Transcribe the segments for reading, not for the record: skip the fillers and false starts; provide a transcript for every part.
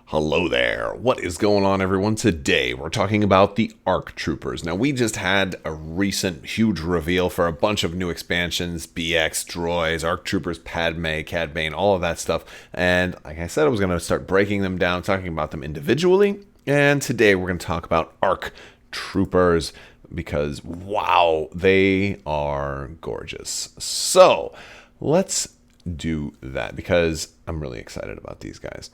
Hello there. What is going on, everyone? Today we're talking about the ARC Troopers. Now, we just had a recent huge reveal for a bunch of new expansions, BX, Droids, ARC Troopers, Padme, Cad Bane, all of that stuff. And like I said, I was going to start breaking them down, talking about them individually. And today we're going to talk about ARC Troopers because, wow, they are gorgeous. So let's do that because I'm really excited about these guys.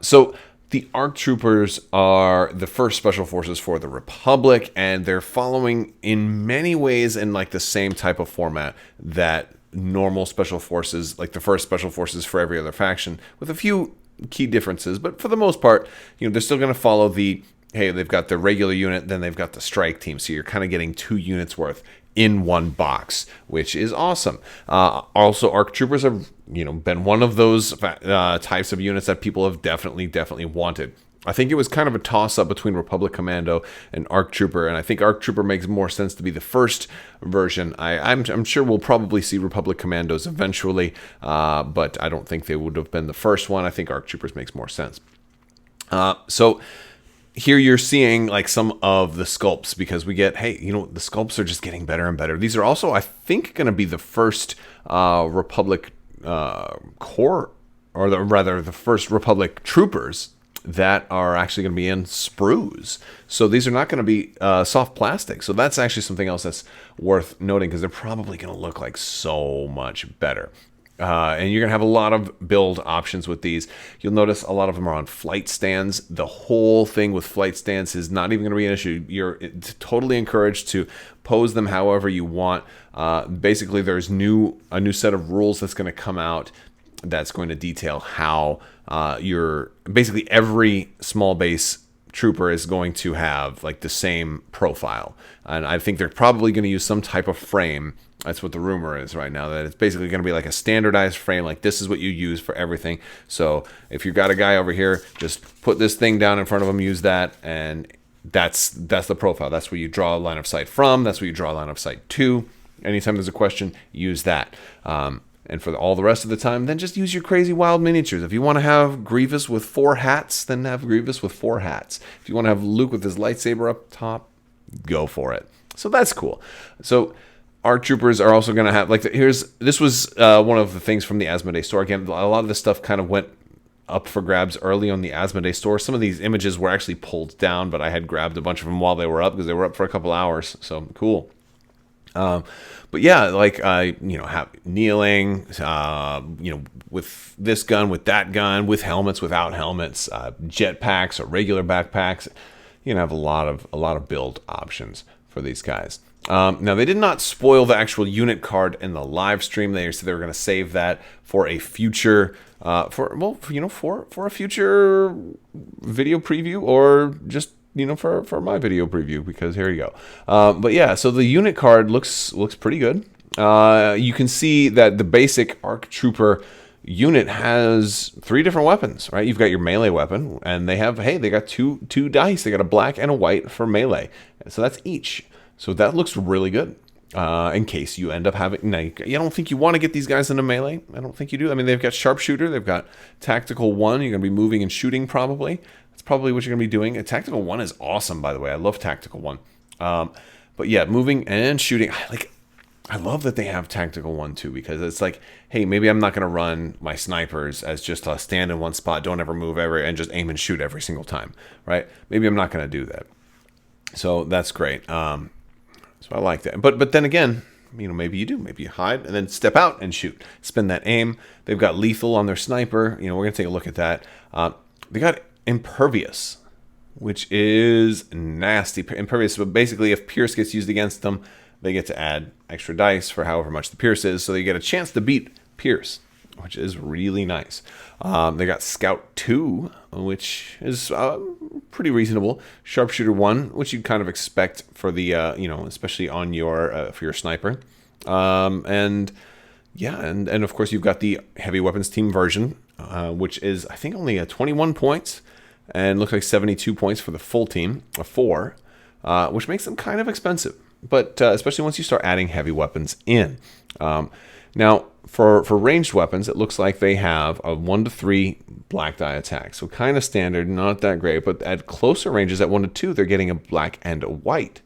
So the ARC Troopers are the first special forces for the Republic, and they're following in many ways in like the same type of format that normal special forces, like the first special forces for every other faction, with a few key differences. But for the most part, they're still going to follow the, hey, they've got the regular unit, then they've got the strike team. So you're kind of getting 2 units worth in one box, which is awesome. Also, ARC Troopers have been one of those types of units that people have definitely wanted. I think it was kind of a toss-up between Republic Commando and ARC Trooper, and I think ARC Trooper makes more sense to be the first version. I'm sure we'll probably see Republic Commandos eventually, but I don't think they would have been the first one. I think ARC Troopers makes more sense. So here you're seeing like some of the sculpts because we get, hey, the sculpts are just getting better and better. These are also, I think, going to be the first Republic Corps, or the first Republic Troopers that are actually going to be in sprues. So these are not going to be soft plastic. So that's actually something else that's worth noting because they're probably going to look like so much better. And you're going to have a lot of build options with these. You'll notice a lot of them are on flight stands. The whole thing with flight stands is not even going to be an issue. You're totally encouraged to pose them however you want. Basically, there's a new set of rules that's going to come out that's going to detail how basically every small base trooper is going to have like the same profile. And I think they're probably going to use some type of frame. That's what the rumor is right now, that it's basically going to be like a standardized frame, like this is what you use for everything. So if you've got a guy over here, just put this thing down in front of him, use that, and that's the profile. That's where you draw a line of sight from. That's where you draw a line of sight to. Anytime there's a question, use that. And for all the rest of the time, then just use your crazy wild miniatures. If you want to have Grievous with 4 hats, then have Grievous with 4 hats. If you want to have Luke with his lightsaber up top, go for it. So that's cool. So ARC Troopers are also going to have, like, this was one of the things from the Asmodee store. Again, a lot of this stuff kind of went up for grabs early on the Asmodee store. Some of these images were actually pulled down, but I had grabbed a bunch of them while they were up because they were up for a couple hours. So cool. But yeah, like, have kneeling, with this gun, with that gun, with helmets, without helmets, jetpacks or regular backpacks. You're gonna have a lot of build options for these guys. Now, they did not spoil the actual unit card in the live stream. They said they were going to save that for a future, for a future video preview, or just for my video preview, because here you go. But yeah, so the unit card looks pretty good. You can see that the basic ARC Trooper unit has 3 different weapons, right? You've got your melee weapon, and they got two dice. They got a black and a white for melee, so that's each. So that looks really good. In case you end up having, now, you don't think you want to get these guys into melee. I don't think you do. I mean, they've got sharpshooter, they've got tactical 1. You're going to be moving and shooting probably. That's probably what you're going to be doing. A tactical 1 is awesome, by the way. I love tactical 1. But yeah, moving and shooting. I love that they have tactical 1 too, because it's like, hey, maybe I'm not going to run my snipers as just a stand in one spot, don't ever move ever, and just aim and shoot every single time, right? Maybe I'm not going to do that. So that's great. So I like that. But then again, maybe you do. Maybe you hide and then step out and shoot. Spin that aim. They've got lethal on their sniper. We're going to take a look at that. They got impervious, which is nasty. Impervious, but basically if Pierce gets used against them, they get to add extra dice for however much the Pierce is. So they get a chance to beat Pierce, which is really nice. They got Scout 2, which is pretty reasonable. Sharpshooter 1, which you'd kind of expect for the, especially on your for your sniper. And of course you've got the heavy weapons team version, which is, I think, only 21 points, and looks like 72 points for the full team, a 4, which makes them kind of expensive. But especially once you start adding heavy weapons in. Now, for ranged weapons, it looks like they have a 1 to 3 black die attack. So kind of standard, not that great. But at closer ranges, at 1 to 2, they're getting a black and a white.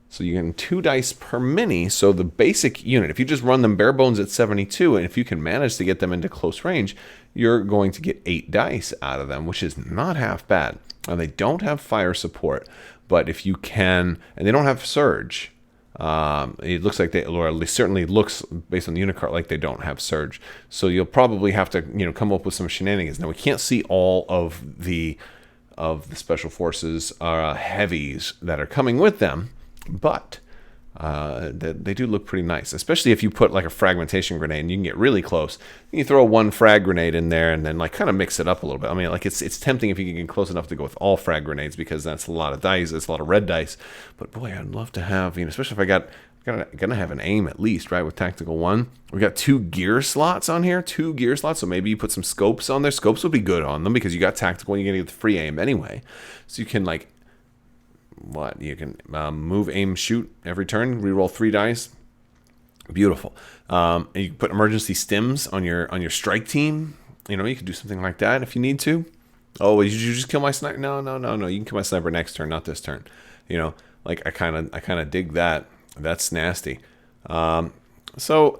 So you're getting 2 dice per mini. So the basic unit, if you just run them bare bones at 72, and if you can manage to get them into close range, you're going to get 8 dice out of them, which is not half bad. Now, they don't have fire support, but if you can, and they don't have surge. It looks like or at least certainly looks based on the unit card like they don't have surge. So you'll probably have to come up with some shenanigans. Now we can't see all of the special forces heavies that are coming with them, but they do look pretty nice, especially if you put like a fragmentation grenade and you can get really close. You throw one frag grenade in there and then like kind of mix it up a little bit. I mean, like it's tempting if you can get close enough to go with all frag grenades because that's a lot of dice. It's a lot of red dice. But boy, I'd love to have, especially if gonna have an aim at least, right? With tactical 1, we got 2 gear slots on here, 2 gear slots. So maybe you put some scopes on there. Scopes would be good on them because you got tactical and you're gonna get the free aim anyway. So you can like. You can move, aim, shoot every turn. Reroll 3 dice. Beautiful. And you can put emergency stims on your strike team. You could do something like that if you need to. Oh, did you just kill my sniper? No. You can kill my sniper next turn, not this turn. Like I kind of dig that. That's nasty. So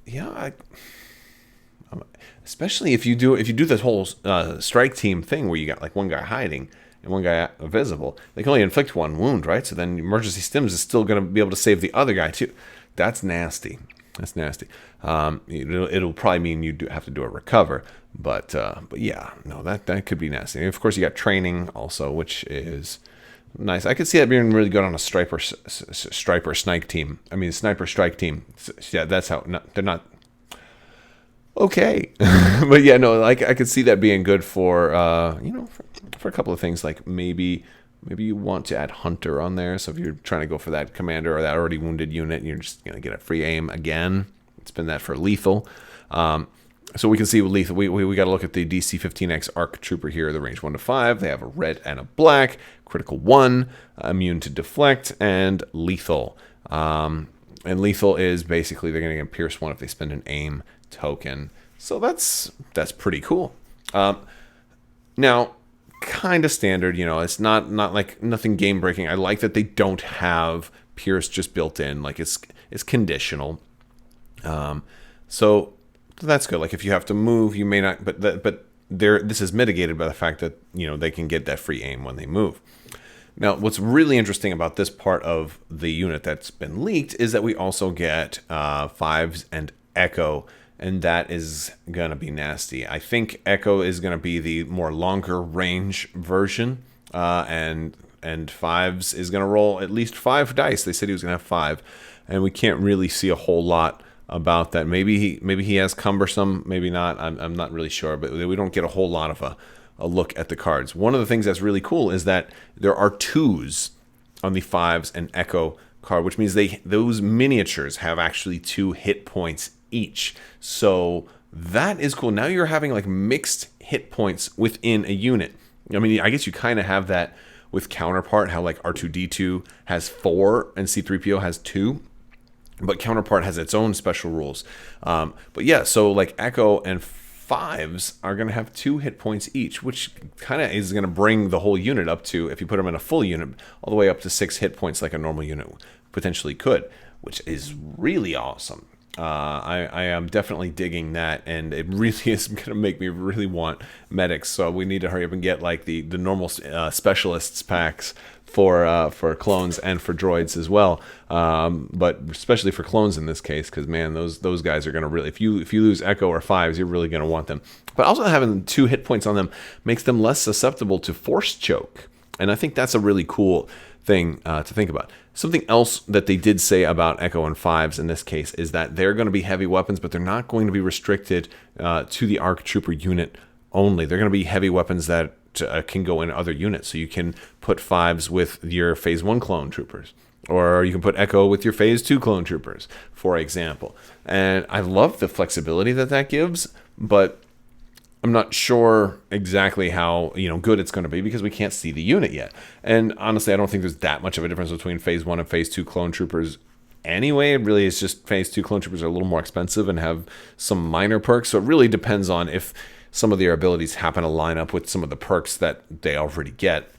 yeah, especially if you do this whole strike team thing where you got like one guy hiding and one guy visible, they can only inflict 1 wound, right? So then emergency stims is still going to be able to save the other guy too. That's nasty. It'll probably mean you do have to do a recover, but yeah, no, that could be nasty. And of course, you got training also, which is nice. I could see that being really good on a striper snipe team. I mean, sniper strike team. Yeah, that's how. They're not. Okay, but yeah, no, like I could see that being good for for a couple of things, like maybe you want to add hunter on there. So if you're trying to go for that commander or that already wounded unit, and you're just gonna get a free aim again. Spin that for lethal. So we can see with lethal, we got to look at the DC 15X ARC Trooper here. The range 1 to 5. They have a red and a black, critical 1, immune to deflect, and lethal. And lethal is basically they're going to get pierce 1 if they spend an aim token. So that's pretty cool. Now, kind of standard, it's not like nothing game breaking. I like that they don't have pierce just built in, like it's conditional. So that's good. Like if you have to move, you may not, but this is mitigated by the fact that they can get that free aim when they move. Now, what's really interesting about this part of the unit that's been leaked is that we also get 5s and Echo. And that is going to be nasty. I think Echo is going to be the more longer range version. And 5s is going to roll at least 5 dice. They said he was going to have 5. And we can't really see a whole lot about that. Maybe he has cumbersome, maybe not. I'm not really sure. But we don't get a whole lot of a look at the cards. One of the things that's really cool is that there are 2s on the 5s and Echo card, which means those miniatures have actually 2 hit points each. So that is cool. Now you're having like mixed hit points within a unit. I mean, I guess you kind of have that with Counterpart, how like R2D2 has 4 and C3PO has 2, but Counterpart has its own special rules. But yeah, so like Echo and 5s are going to have 2 hit points each, which kind of is going to bring the whole unit up to, if you put them in a full unit, all the way up to 6 hit points like a normal unit potentially could, which is really awesome. I am definitely digging that, and it really is going to make me really want medics. So we need to hurry up and get like the normal specialists packs for clones and for droids as well. But especially for clones in this case, because man, those guys are going to really, if you lose Echo or 5s, you're really going to want them. But also having 2 hit points on them makes them less susceptible to force choke, and I think that's a really cool thing to think about. Something else that they did say about Echo and 5s in this case is that they're going to be heavy weapons, but they're not going to be restricted to the ARC Trooper unit only. They're going to be heavy weapons that can go in other units. So you can put 5s with your Phase 1 clone troopers, or you can put Echo with your Phase 2 clone troopers, for example. And I love the flexibility that gives, but I'm not sure exactly how good it's going to be because we can't see the unit yet. And honestly, I don't think there's that much of a difference between Phase 1 and Phase 2 clone troopers anyway. It really is just phase 2 clone troopers are a little more expensive and have some minor perks. So it really depends on if some of their abilities happen to line up with some of the perks that they already get.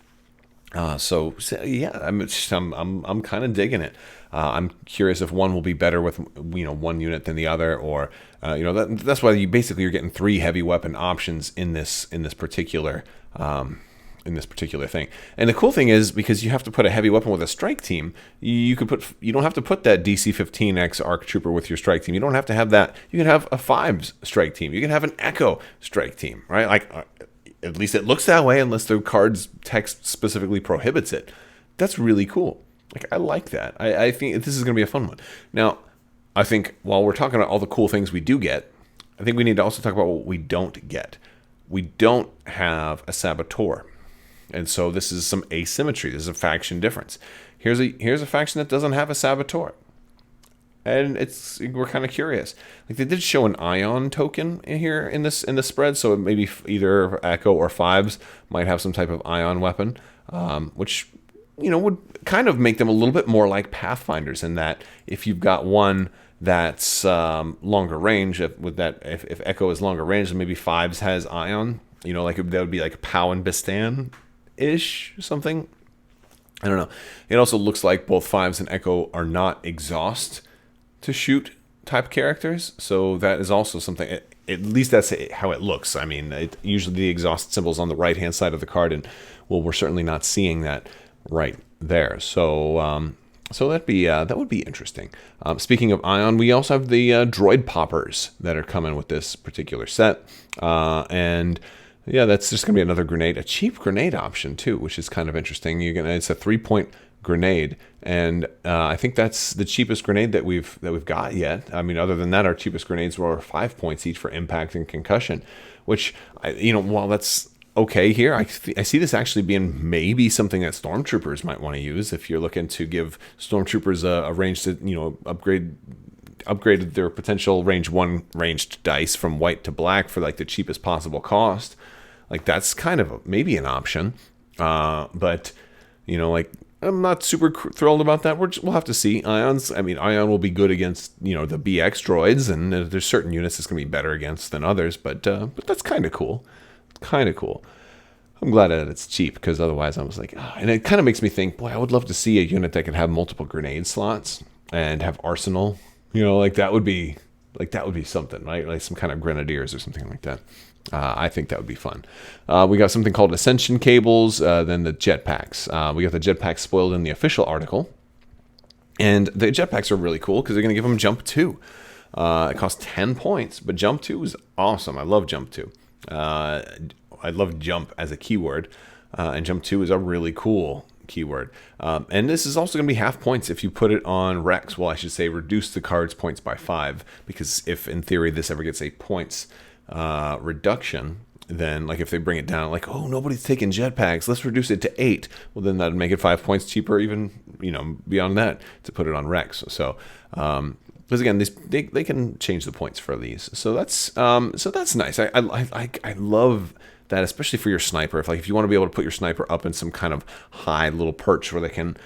So yeah, I'm kind of digging it. I'm curious if one will be better with one unit than the other, or that's why you're getting 3 heavy weapon options in this particular thing. And the cool thing is, because you have to put a heavy weapon with a strike team, you don't have to put that DC-15X ARC Trooper with your strike team. You don't have to have that. You can have a 5 strike team. You can have an Echo strike team, right? Like, at least it looks that way, unless the card's text specifically prohibits it. That's really cool. Like, I like that. I think this is going to be a fun one. Now, I think while we're talking about all the cool things we do get, I think we need to also talk about what we don't get. We don't have a Saboteur. And so this is some asymmetry. This is a faction difference. Here's a faction that doesn't have a Saboteur. And we're kind of curious. Like, they did show an Ion token in here in this spread, so maybe either Echo or 5s might have some type of Ion weapon, which would kind of make them a little bit more like Pathfinders, in that if you've got one that's longer range, if Echo is longer range, then maybe 5s has Ion. Like that would be like Pow and Bistan-ish something. I don't know. It also looks like both 5s and Echo are not exhaust to shoot type characters, so that is also something. At least that's how it looks. I mean, usually the exhaust symbol's on the right hand side of the card, and we're certainly not seeing that right there. So that would be interesting. Speaking of Ion, we also have the droid poppers that are coming with this particular set, and yeah, that's just gonna be another grenade, a cheap grenade option too, which is kind of interesting. It's a 3-point grenade, and I think that's the cheapest grenade that we've got yet. I mean, other than that, our cheapest grenades were 5 points each for impact and concussion, which while that's okay here, I see this actually being maybe something that stormtroopers might want to use if you're looking to give stormtroopers a range to upgrade their potential range 1 ranged dice from white to black for like the cheapest possible cost. Like, that's kind of maybe an option, but I'm not super thrilled about that. We'll have to see. Ion will be good against, the BX droids, and there's certain units it's going to be better against than others, but that's kind of cool. Kind of cool. I'm glad that it's cheap, because otherwise I was like, and it kind of makes me think, boy, I would love to see a unit that could have multiple grenade slots and have arsenal. That would be something, right? Like some kind of grenadiers or something like that. I think that would be fun. We got something called Ascension Cables, then the Jetpacks. We got the Jetpacks spoiled in the official article. And the Jetpacks are really cool because they're going to give them Jump 2. It costs 10 points, but Jump 2 is awesome. I love Jump 2. I love Jump as a keyword, and Jump 2 is a really cool keyword. And this is also going to be half points if you put it on Rex. Well, I should say reduce the card's points by 5, because if in theory this ever gets a points reduction, then like if they bring it down, like, oh, nobody's taking Jetpacks, let's reduce it to 8. Well, then that'd make it 5 points cheaper, even beyond that, to put it on Rex. So because again, they can change the points for these, so that's nice. I love that, especially for your sniper. If you want to be able to put your sniper up in some kind of high little perch where they can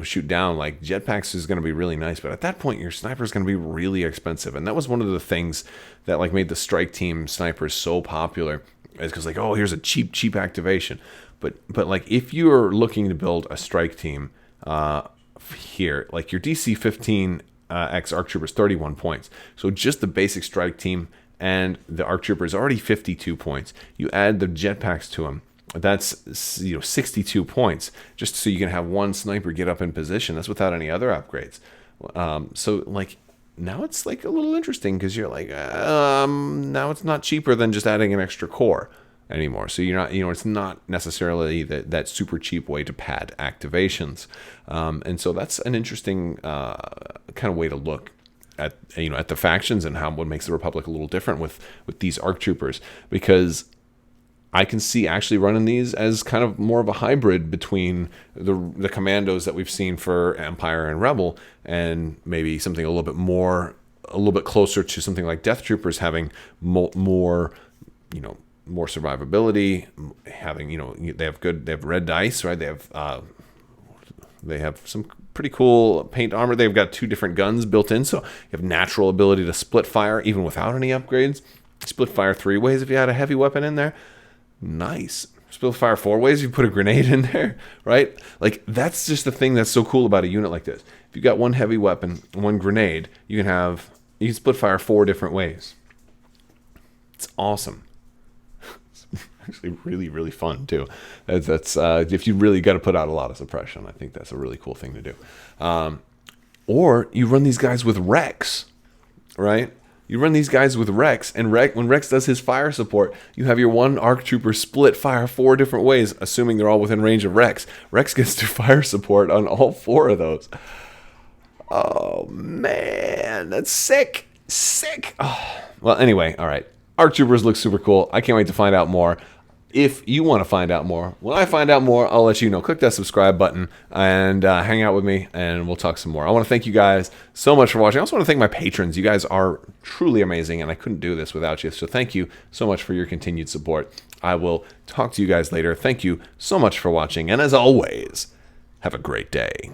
shoot down, like Jetpacks is going to be really nice. But at that point, your sniper is going to be really expensive, and that was one of the things that like made the strike team snipers so popular, is because like, oh, here's a cheap activation. But like if you're looking to build a strike team here, like your DC-15 X ARC Troopers 31 points. So just the basic strike team and the ARC Trooper is already 52 points. You add the Jetpacks to them, that's 62 points, just so you can have one sniper get up in position. That's without any other upgrades. So like now it's like a little interesting, because you're like, now it's not cheaper than just adding an extra core anymore. So you're not, it's not necessarily that super cheap way to pad activations. And so that's an interesting kind of way to look at at the factions, and what makes the Republic a little different with these ARC Troopers, because I can see actually running these as kind of more of a hybrid between the commandos that we've seen for Empire and Rebel, and maybe something a little bit closer to something like Death Troopers, having more survivability, having they have red dice, right? They have They have some pretty cool paint armor. They've got 2 different guns built in, so you have natural ability to split fire even without any upgrades. Split fire 3 ways if you had a heavy weapon in there. Nice. Split fire 4 ways if you put a grenade in there, right? Like, that's just the thing that's so cool about a unit like this. If you got 1 heavy weapon, 1 grenade, you can split fire 4 different ways. It's awesome. Actually really, really fun too. That's if you really got to put out a lot of suppression, I think that's a really cool thing to do. Or you run these guys with Rex, right? You run these guys with Rex, and when Rex does his fire support, you have your 1 ARC Trooper split fire 4 different ways, assuming they're all within range of Rex. Rex gets to fire support on all 4 of those. Oh man, that's sick. Sick. Oh. Well, anyway, all right. ARC Troopers look super cool. I can't wait to find out more. If you want to find out more, when I find out more, I'll let you know. Click that subscribe button and hang out with me, and we'll talk some more. I want to thank you guys so much for watching. I also want to thank my patrons. You guys are truly amazing, and I couldn't do this without you. So thank you so much for your continued support. I will talk to you guys later. Thank you so much for watching, and as always, have a great day.